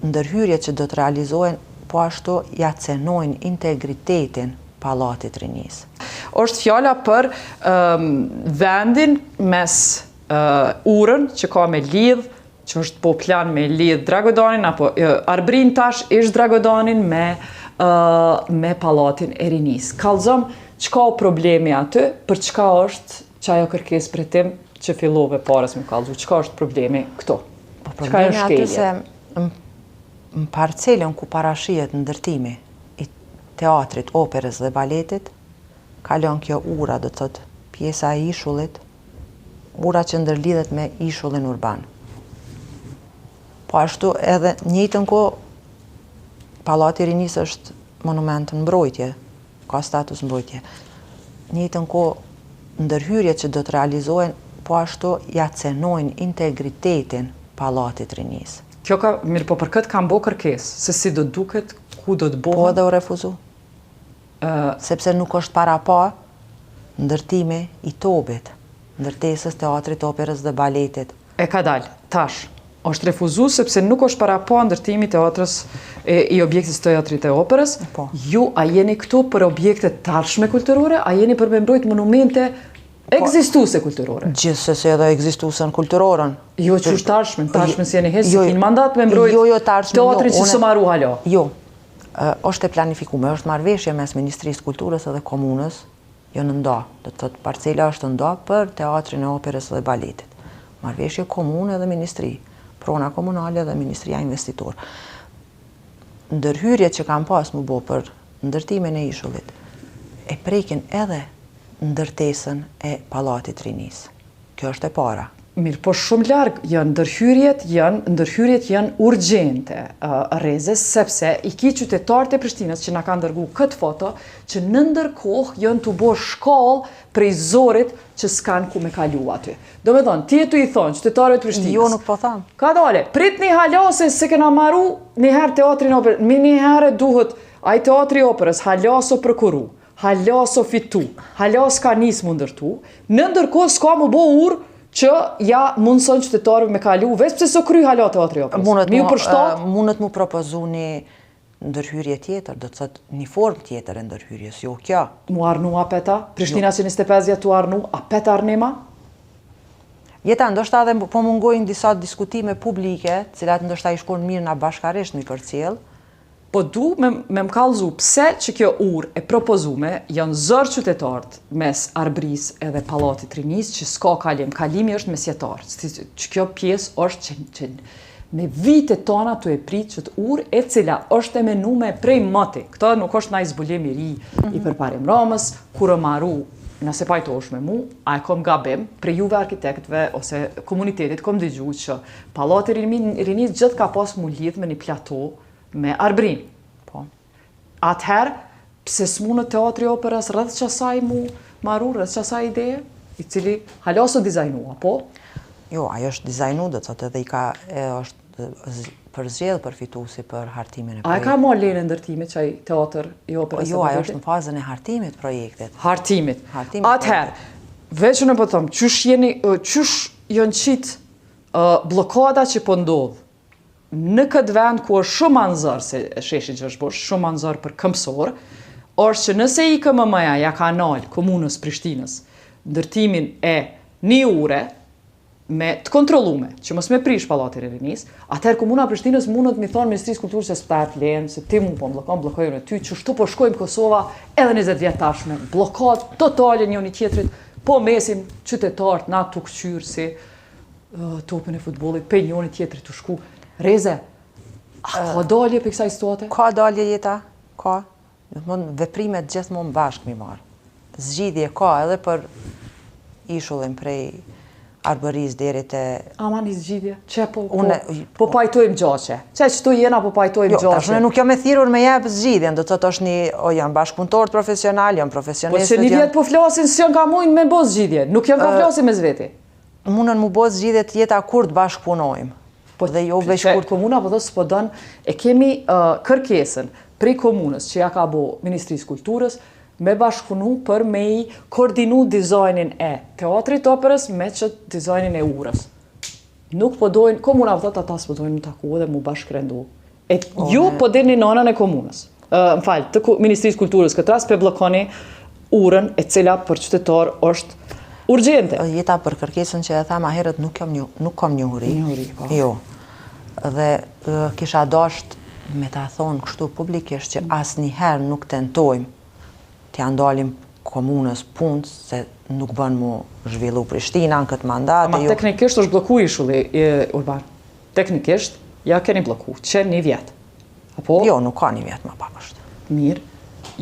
ndërhyrjet që do të realizohen, po ashtu ja cenojnë integritetin Pallatit Rinisë. Është fjala për vendin mes urën që ka me lidh, që është po plan me lidh Dragodanin, apo Arbrin tash ish Dragodanin me Pallatin e Rinisë. Kallëzom, çka o problemi aty, për çka është që ajo kërkesë për tim që fillove parës me kallëzu, çka është problemi këto? Problemi aty se në parcelën ku parashihet ndërtimi i teatrit, operës dhe baletit, kalon kjo ura, do të thotë pjesa e ishullit, ura që ndërlidhet me ishullin urban. Po ashtu edhe njëjtën kohë Pallati i Rinisë është monument në mbrojtje, ka status mbrojtje. Njëjtën kohë ndërhyrjet që do të realizohen, po ashtu ja cenojnë integritetin Pallatit Rinisë. Kjo ka, mirë po për këtë kam bo kërkesë, se si do duket, ku do të bohen? Po edhe u refuzu. Sepse nuk është para pa ndërtimi i Tobit, ndërtesës teatrit, operës dhe baletit. E ka dalë, tash, është refuzu sepse nuk është para pa ndërtimi teatrës i objektit teatrit e operës. Po. Ju a jeni këtu për objekte tashme kulturore, a jeni për me mbrojt monumente ekzistuese kulturore? Gjithsesi edhe ekzistuesen kulturorën. Jo që është tashme si jeni hesë, si kini mandat me mbrojt teatrit që së maru halo. Jo, është e planifikume, është marrëveshje mes Ministrisë Kulturës edhe Komunës, jo në nda, do të thotë parcela është nda për teatrin e operës dhe baletit. Marrëveshje Komunë edhe Ministri, prona komunale dhe Ministria Investitor. Ndërhyrjet që kam pas më bo për ndërtimin e ishullit, e prekin edhe ndërtesën e Pallatit Rinisë. Kjo është e para. Mirë, po shumë largë janë ndërhyrjet janë urgjente, Reze, sepse i ki qytetarët e Prishtinës që na kanë dërgu këtë foto, që në ndërkohë janë të bo shkallë prej zorit që s'kanë ku me kalu aty. Do me thonë, ti e tu i thonë, qytetarët e Prishtinës. Jo, nuk po thamë. Ka dole, prit një halase se kena maru njëherë teatrin operës, njëherë duhet aj teatri operës halaso përkuru, halaso fitu, halas ka nisë më ndërtu, në ndërkohë s'ka më bo urë që ja mundëson qytetarëve me kalu, veç pëse së kry hala teatri operës. Mundet mu propozu një ndërhyrje tjetër, do të thotë një formë tjetër e ndërhyrjes, jo kjo. Mu arnu apeta? Prishtina që 25 vjetë tu arnu, apeta arnema? Jeta, ndoshta edhe po mungojnë disa diskutime publike, cilat ndoshta i shkon mirë na bashkarisht mi përcjell. Po du me më kallëzu pse që kjo urë e propozume janë zërë qytetarët mes Arbris edhe Pallatit Rinisë që s'ka kalim. Kalimi është mesjetarë. Që kjo pjesë është që me vite tona të e pritë që të urë e cila është e menume prej mëti. Këto nuk është na i zbulim i ri i përparim Ramës, kur e maru nëse pajtosh me mu, a e kom gabim prej juve arkitektve ose komunitetit kom dëgju që Pallati Rinisë gjithë ka pas mu lidh me një plato me Arbrin. Po. Atëherë, pse s'mu në teatri operës rrëth qasaj mu maru, rrëth qasaj ideje, i cili halaso dizajnua, po? Jo, ajo është dizajnu, dhe të thotë edhe është përzgjedhë përfituesi për hartimin e projektit. A e ka marrë lejen e ndërtimit që ai teatr i operës? Jo, ajo është në fazën e hartimit projektit. Hartimit. Atëherë, veç unë po them, qysh janë qitë blokada që po ndodhë në këtë vend ku është shumë anëzër, se sheshin që është bosh, shumë anëzër për këmsor, është që nëse i KMM-ja ja ka nalë komunës Prishtinës ndërtimin e një ure me të kontrollume, që mos me prish Pallatin e Rinisë, atëherë komuna Prishtinës mundet mi thonë Ministrisë Kulturës se s'pëtat lejen, se ti mu po blokojnë e ty, që shtu po shkojmë Kosova edhe 20 vjetë tashme, blokad totale njëri tjetrit, po mesim qytetarët na të këqyrë si topin e futbollit, pe njëri tjetrit të shku. Reze, ka dalje për kësaj situate? Ka dalje jeta, ka. Veprimet gjithmonë bashkë mi marë. Zgjidhje ka edhe për ishullin prej Arbëris deri te... Ama një zgjidhje? Që po pajtojmë gjaqe? Që tu jena po pajtojmë gjaqe? Jo, tashme nuk jam e thirur me jepë zgjidhjen, do të të është një, janë bashkëpunëtorët profesional, janë profesionistët... Po që një vjetë po flasin, s'jon ka mujnë me bo zgjidhje, nuk janë ka flasin me zveti? Munën mu bo zgjidhje tjeta kur të bashkëpunojmë. Po dhe jo veç kur komuna po dhe s'po dënë, e kemi kërkesën prej komunës që ja ka bo Ministrisë Kulturës me bashkëpunu për me i koordinu dizajnin e teatrit operës me që dizajnin e urës. Nuk po dojnë, komuna po dhe ata s'po dojnë më taku dhe mu bashkërendu. Ju po dini në anën e komunës. Më falë, të Ministrisë Kulturës këtë rast, pe blokoni urën e cila për qytetar është urgjente. Jeta për kërkesën që e tha ma herët nuk kom njohuri. Po. Jo. Dhe kisha dasht me ta thonë kështu publikisht që asnjëherë nuk tentojmë t'ja ndalim komunës punës, se nuk bën mu zhvillu Prishtina në këtë mandat. Ama teknikisht është bloku ishulli urban. Teknikisht, ja keni bloku, që 1 vjet. Apo? Jo, nuk ka 1 vjet më pak është. Mirë.